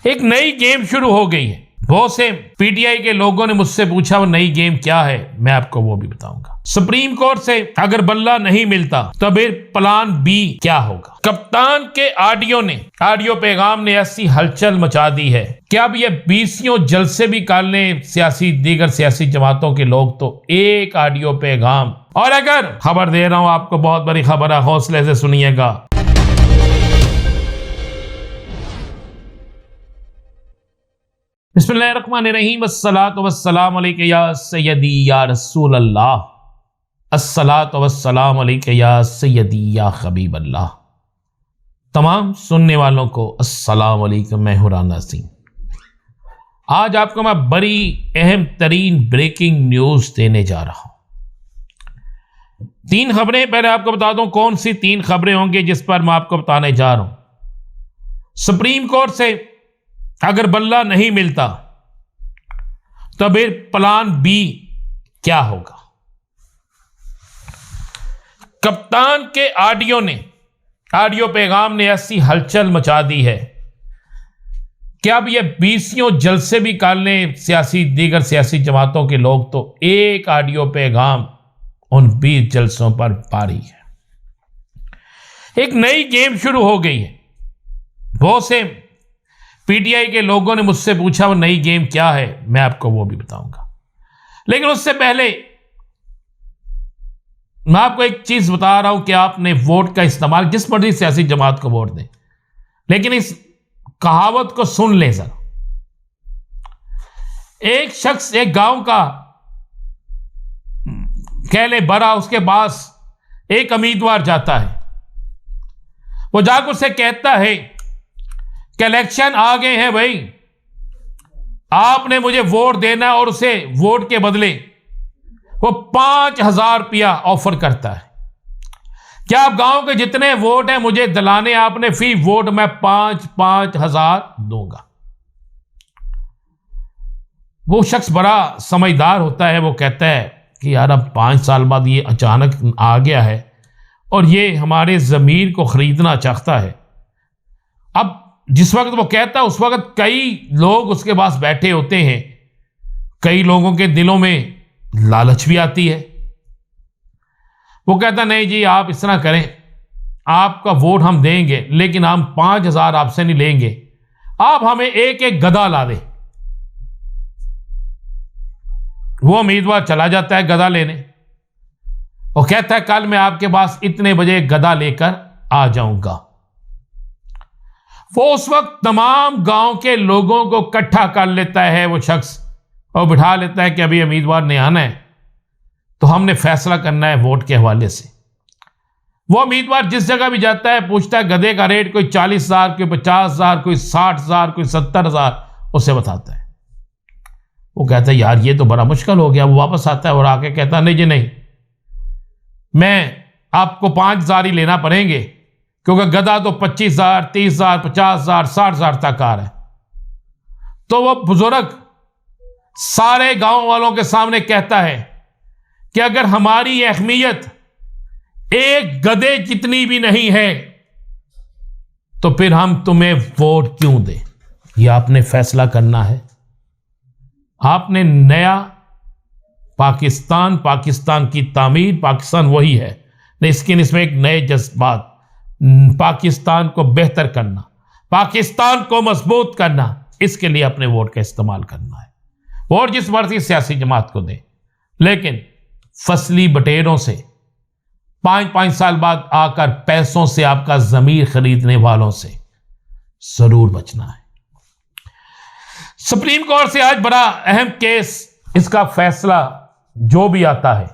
एक नई गेम शुरू हो गई है। बहुत से पीटीआई के लोगों ने मुझसे पूछा वो नई गेम क्या है, मैं आपको वो भी बताऊंगा। सुप्रीम कोर्ट से अगर बल्ला नहीं मिलता तो फिर प्लान बी क्या होगा। कप्तान के ऑडियो पैगाम ने ऐसी हलचल मचा दी है कि अब ये 20 जलसे भी काटने दीगर सियासी जमातों के लोग तो एक ऑडियो पैगाम। और अगर खबर दे रहा हूं आपको, बहुत बड़ी खबर है, हौसले से सुनिएगा। बिस्मिल्लाहिर्रहमानिर्रहीम, अस्सलातु वस्सलामु अलैका या सय्यदी या रसूल अल्लाह, अस्सलातु वस्सलामु अलैका या सय्यदी या हबीब अल्लाह। तमाम सुनने वालों को अस्सलामु अलैकुम, मैं हूं राना सिंह। आज आपको मैं बड़ी अहम तरीन ब्रेकिंग न्यूज देने जा रहा हूं। 3 खबरें, पहले आपको बता दूं कौन सी 3 खबरें होंगी जिस पर मैं आपको बताने जा रहा हूं। सुप्रीम कोर्ट से अगर बल्ला नहीं मिलता तो फिर प्लान बी क्या होगा। कप्तान के ऑडियो पैगाम ने ऐसी हलचल मचा दी है कि अब ये 20 जलसे भी काटने दीगर सियासी जमातों के लोग तो एक ऑडियो पैगाम उन 20 जलसों पर भारी है। एक नई गेम शुरू हो गई है। बहुत से पीटीआई के लोगों ने मुझसे पूछा वो नई गेम क्या है, मैं आपको वो भी बताऊंगा। लेकिन उससे पहले मैं आपको एक चीज बता रहा हूं कि आपने वोट का इस्तेमाल जिस मर्जी सियासी जमात को वोट दें, लेकिन इस कहावत को सुन ले जरा। एक शख्स एक गांव का कह ले बड़ा, उसके पास एक उम्मीदवार जाता है। वो जाकर उससे कहता है कि इलेक्शन आ गए हैं भाई, आपने मुझे वोट देना है। और उसे वोट के बदले वो 5,000 रुपया ऑफर करता है। क्या आप गांव के जितने वोट हैं मुझे दिलाने, आपने फी वोट मैं 5,000 दूंगा। वो शख्स बड़ा समझदार होता है। वो कहता है कि यार अब 5 साल बाद ये अचानक आ गया है और ये हमारे जमीर को खरीदना चाहता है। अब जिस वक्त वो कहता है उस वक्त कई लोग उसके पास बैठे होते हैं। कई लोगों के दिलों में लालच भी आती है। वो कहता नहीं जी, आप इस तरह करें, आपका वोट हम देंगे लेकिन हम 5,000 आपसे नहीं लेंगे, आप हमें एक एक गधा ला दे। वो उम्मीदवार चला जाता है गधा लेने। वो कहता है कल मैं आपके पास इतने बजे गधा लेकर आ जाऊंगा। वो उस वक्त तमाम गांव के लोगों को इकट्ठा कर लेता है वो शख्स, और बिठा लेता है कि अभी उम्मीदवार ने आना है तो हमने फैसला करना है वोट के हवाले से। वो उम्मीदवार जिस जगह भी जाता है पूछता है गधे का रेट, कोई 40,000, कोई 50,000, कोई 60,000, कोई 70,000 उसे बताता है। वो कहता है यार ये तो बड़ा मुश्किल हो गया। वो वापस आता है और आके कहता है नहीं जी नहीं, मैं आपको 5,000 ही लेना पड़ेंगे क्योंकि गधा तो 25,000, 30,000, 50,000, 60,000 तक आ रहा है। तो वो बुजुर्ग सारे गांव वालों के सामने कहता है कि अगर हमारी अहमियत एक गधे जितनी भी नहीं है तो फिर हम तुम्हें वोट क्यों दें। ये आपने फैसला करना है। आपने नया पाकिस्तान की तामीर, पाकिस्तान वही है लेकिन इसमें एक नए जज्बात, पाकिस्तान को बेहतर करना, पाकिस्तान को मजबूत करना, इसके लिए अपने वोट का इस्तेमाल करना है। वोट जिस मर्जी सियासी जमात को दे, लेकिन फसली बटेरों से 5-5 साल बाद आकर पैसों से आपका जमीर खरीदने वालों से जरूर बचना है। सुप्रीम कोर्ट से आज बड़ा अहम केस, इसका फैसला जो भी आता है,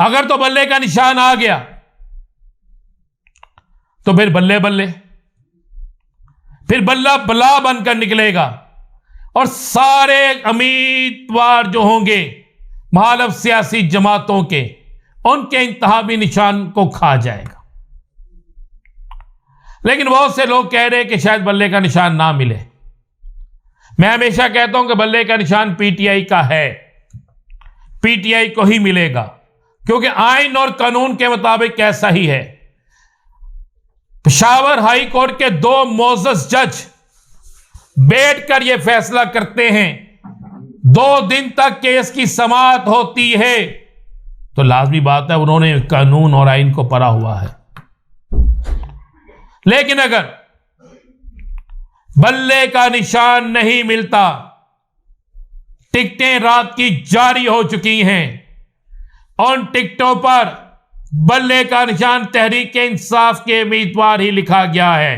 अगर तो बल्ले का निशान आ गया तो फिर बल्ले बल्ले, फिर बल्ला बला बनकर निकलेगा और सारे उम्मीदवार जो होंगे मुखालिफ सियासी जमातों के, उनके इंतहाबी निशान को खा जाएगा। लेकिन बहुत से लोग कह रहे हैं कि शायद बल्ले का निशान ना मिले। मैं हमेशा कहता हूं कि बल्ले का निशान पीटीआई का है, पीटीआई को ही मिलेगा, क्योंकि आइन और कानून के मुताबिक ऐसा ही है। पेशावर हाई कोर्ट के 2 मोअज़्ज़ज़ जज बैठकर यह फैसला करते हैं, 2 दिन तक केस की समाअत होती है, तो लाजमी बात है उन्होंने कानून और आइन को पढ़ा हुआ है। लेकिन अगर बल्ले का निशान नहीं मिलता, टिकटें रात की जारी हो चुकी हैं, उन टिकटों पर बल्ले का निशान तहरीक इंसाफ के उम्मीदवार ही लिखा गया है,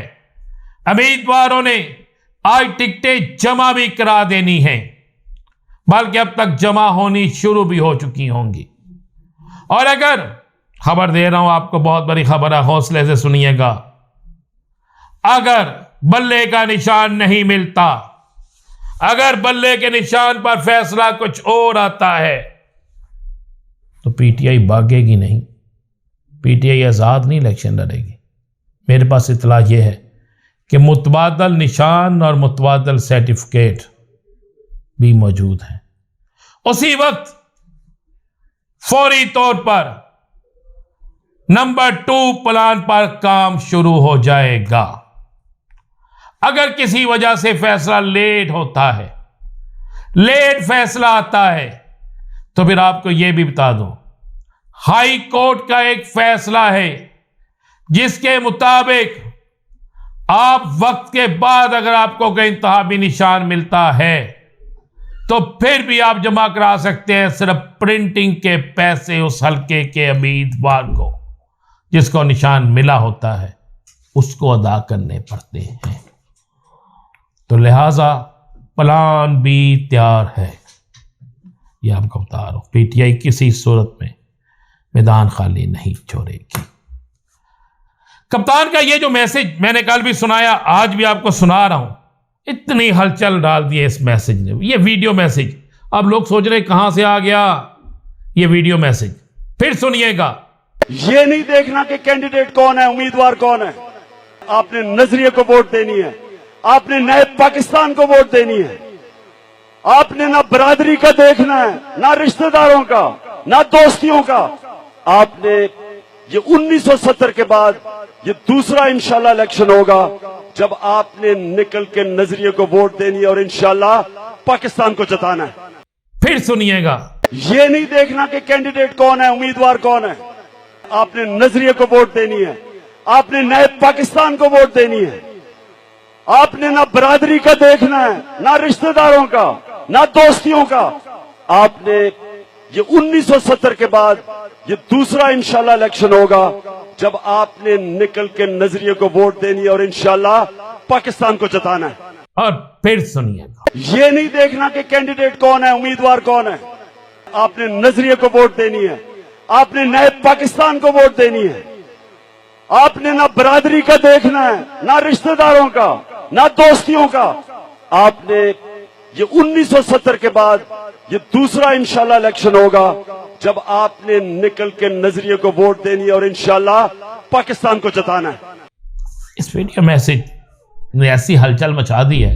उम्मीदवारों ने आज टिकटें जमा भी करा देनी है, बल्कि अब तक जमा होनी शुरू भी हो चुकी होंगी। और अगर खबर दे रहा हूं आपको, बहुत बड़ी खबर है, हौसले से सुनिएगा, अगर बल्ले का निशान नहीं मिलता, अगर बल्ले के निशान पर फैसला कुछ और आता है, तो पीटीआई भागेगी नहीं, पीटीआई आजाद नहीं इलेक्शन लड़ेगी। मेरे पास इतला यह है कि मुतबादल निशान और मुतबादल सर्टिफिकेट भी मौजूद हैं। उसी वक्त फौरी तौर पर नंबर 2 प्लान पर काम शुरू हो जाएगा। अगर किसी वजह से फैसला लेट होता है, लेट फैसला आता है, तो फिर आपको यह भी बता दूं, हाई कोर्ट का एक फैसला है जिसके मुताबिक आप वक्त के बाद अगर आपको कोई इंतहाबी निशान मिलता है तो फिर भी आप जमा करा सकते हैं, सिर्फ प्रिंटिंग के पैसे उस हल्के के उम्मीदवार को जिसको निशान मिला होता है उसको अदा करने पड़ते हैं। तो लिहाजा प्लान भी तैयार है, यह आपको बता रहा हूं। पीटीआई किसी सूरत में मैदान खाली नहीं छोड़ेगी। कप्तान का ये जो मैसेज मैंने कल भी सुनाया, आज भी आपको सुना रहा हूं, इतनी हलचल डाल दी है इस मैसेज ने। ये वीडियो मैसेज, अब लोग सोच रहे कहां से आ गया ये वीडियो मैसेज, फिर सुनिएगा। ये नहीं देखना कि कैंडिडेट कौन है, उम्मीदवार कौन है, आपने नजरिए को वोट देनी है, आपने नए पाकिस्तान को वोट देनी है। आपने ना बरादरी का देखना है, ना रिश्तेदारों का, ना दोस्तियों का। आपने ये 1970 के बाद ये दूसरा इंशाल्लाह इलेक्शन होगा जब आपने निकल के नजरिए को वोट देनी है और इंशाल्लाह पाकिस्तान को जताना है। फिर सुनिएगा। ये नहीं देखना कि कैंडिडेट कौन है, उम्मीदवार कौन है, आपने नजरिए को वोट देनी है, आपने नए पाकिस्तान को वोट देनी है। आपने ना बरादरी का देखना है, ना रिश्तेदारों का, ना दोस्तियों का। आपने ये 1970 के बाद ये दूसरा इंशाल्लाह इलेक्शन होगा जब आपने निकल के नजरिए को वोट देनी है और इंशाल्लाह पाकिस्तान को जताना है। और फिर सुनिएगा। ये नहीं देखना कि कैंडिडेट कौन है, उम्मीदवार कौन है, आपने नजरिए को वोट देनी है, आपने नए पाकिस्तान को वोट देनी है। आपने ना बरादरी का देखना है, ना रिश्तेदारों का, ना दोस्तियों का। आपने ये 1970 के बाद ये दूसरा इंशाल्लाह इलेक्शन होगा जब आपने निकल के नजरिए को वोट देनी है और इंशाल्लाह पाकिस्तान को जताना है। इस वीडियो मैसेज ने ऐसी हलचल मचा दी है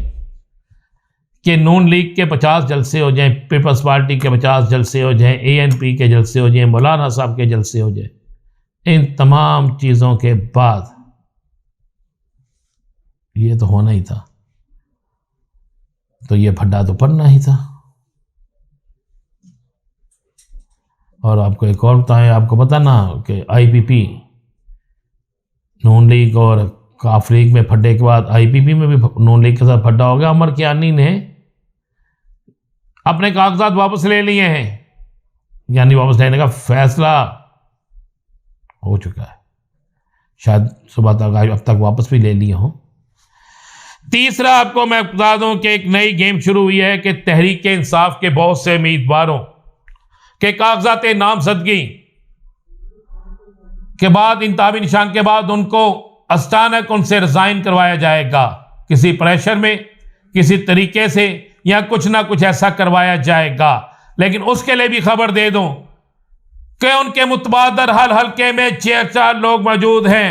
कि नून लीग के 50 जलसे हो जाएं, पीपल्स पार्टी के 50 जलसे हो जाएं, एएनपी के जलसे हो जाएं, मौलाना साहब के जलसे हो जाएं, इन तमाम चीजों के बाद ये तो होना ही था, तो ये फड्डा तो पड़ना ही था। और आपको एक और बताएं, आपको पता ना कि आईपीपी नून लीग और काफ लीग में फड्डे के बाद आईपीपी में भी नून लीग के साथ फड्डा हो गया। अमर कियानी ने अपने कागजात वापस ले लिए हैं, यानी वापस लेने का फैसला हो चुका है, शायद सुबह तक अब तक वापस भी ले लिए हों। तीसरा आपको मैं बता दूं कि एक नई गेम शुरू हुई है कि तहरीक इंसाफ के बहुत से उम्मीदवारों के कागजात नामजदगी के बाद, इंतहाबी निशान के बाद उनको अचानक उनसे रिजाइन करवाया जाएगा, किसी प्रेशर में, किसी तरीके से, या कुछ ना कुछ ऐसा करवाया जाएगा। लेकिन उसके लिए भी खबर दे दूं कि उनके मुतबादल हर हल्के में 4 लोग मौजूद हैं।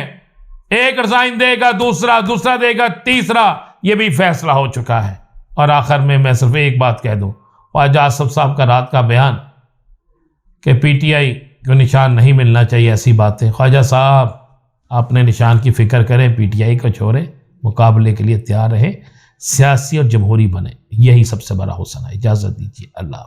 एक रिजाइन देगा, दूसरा देगा, तीसरा, यह भी फैसला हो चुका है। और आखिर में मैं सिर्फ एक बात कह दूं, ख्वाजा आसिफ साहब का रात का बयान कि पीटीआई को निशान नहीं मिलना चाहिए, ऐसी बातें, ख्वाजा साहब अपने निशान की फिक्र करें, पीटीआई को छोड़ें, मुकाबले के लिए तैयार रहें, सियासी और जमहूरी बने, यही सबसे बड़ा हुस्न है। इजाज़त दीजिए, अल्लाह हाफ़िज़।